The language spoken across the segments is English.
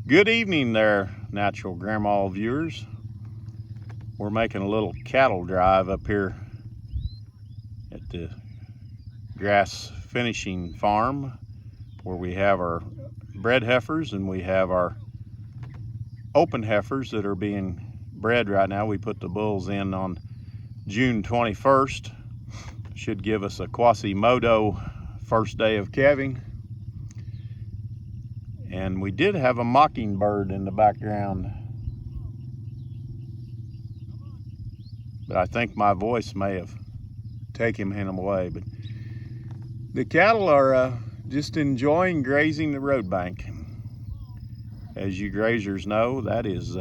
Good evening there, Natural Grandma viewers. We're making a little cattle drive up here at the grass finishing farm where we have our bred heifers and we have our open heifers that are being bred right now. We put the bulls in on June 21st. Should give us a Quasimodo first day of calving. And we did have a mockingbird in the background, but I think my voice may have taken him away. But the cattle are just enjoying grazing the road bank. As you grazers know, that is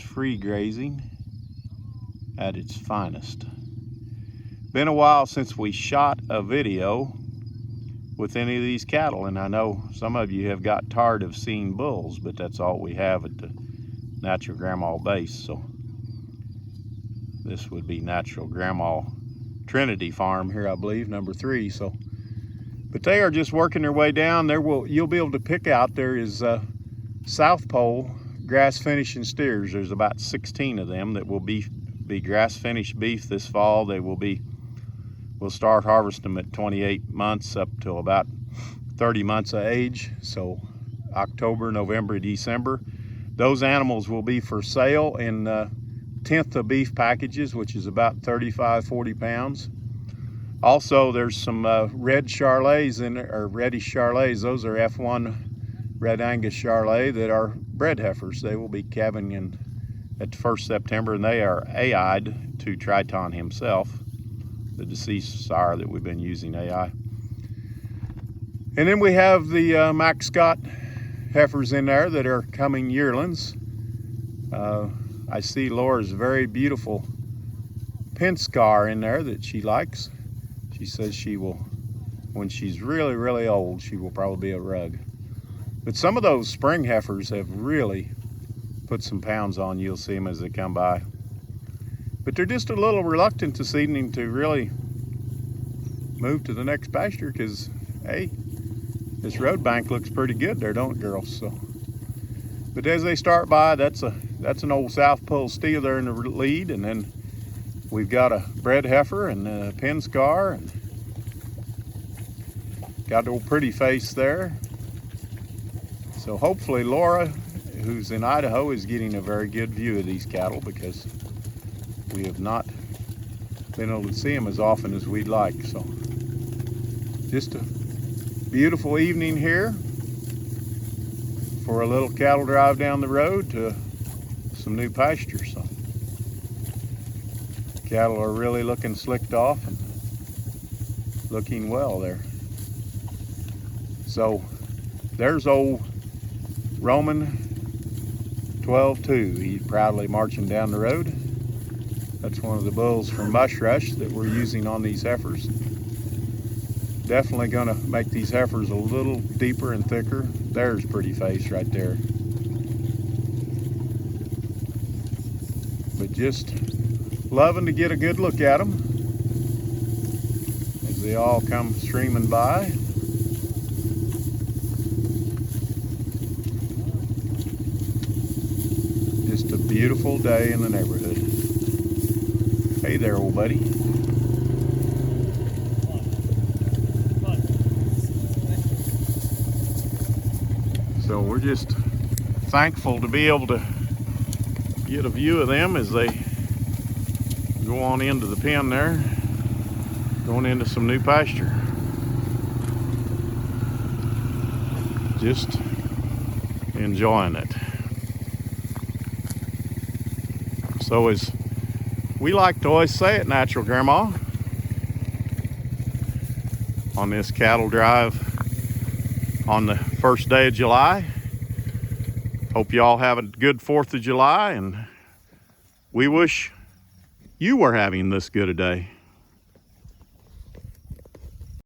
free grazing at its finest. Been a while since we shot a video with any of these cattle, and I know some of you have got tired of seeing bulls, but that's all we have at the Natural Grandma base. So this would be Natural Grandma Trinity Farm here, I believe, number 3. So, but they are just working their way down. You'll be able to pick out, there is South Pole grass finishing steers. There's about 16 of them that will be grass finished beef this fall. We'll start harvesting them at 28 months up to about 30 months of age. So October, November, December. Those animals will be for sale in 1/10 of beef packages, which is about 35, 40 pounds. Also, there's some red Charolais in there, or reddish Charolais. Those are F1 Red Angus Charolais that are bred heifers. They will be calving at the 1st September, and they are AI'd to Triton himself, the deceased sire that we've been using AI. And then we have the Max Scott heifers in there that are coming yearlings. I see Laura's very beautiful Penskar in there that she likes. She says she will, when she's really, really old, she will probably be a rug. But some of those spring heifers have really put some pounds on. You'll see them as they come by. But they're just a little reluctant this evening to really move to the next pasture because, hey, this road bank looks pretty good there, don't it, girls? So, but as they start by, that's an old South Pole steer there in the lead, and then we've got a bred heifer and a Penskar, and got the old pretty face there. So hopefully Laura, who's in Idaho, is getting a very good view of these cattle because we have not been able to see them as often as we'd like. So just a beautiful evening here for a little cattle drive down the road to some new pasture. So cattle are really looking slicked off and looking well there. So there's old Roman 12-2. He's proudly marching down the road. That's one of the bulls from Mush Rush that we're using on these heifers. Definitely gonna make these heifers a little deeper and thicker. There's pretty face right there. But just loving to get a good look at them as they all come streaming by. Just a beautiful day in the neighborhood. Hey there, old buddy. So we're just thankful to be able to get a view of them as they go on into the pen there, going into some new pasture. Just enjoying it. So as we like to always say at Natural Grandma, on this cattle drive on the first day of July, hope you all have a good 4th of July, and we wish you were having this good a day.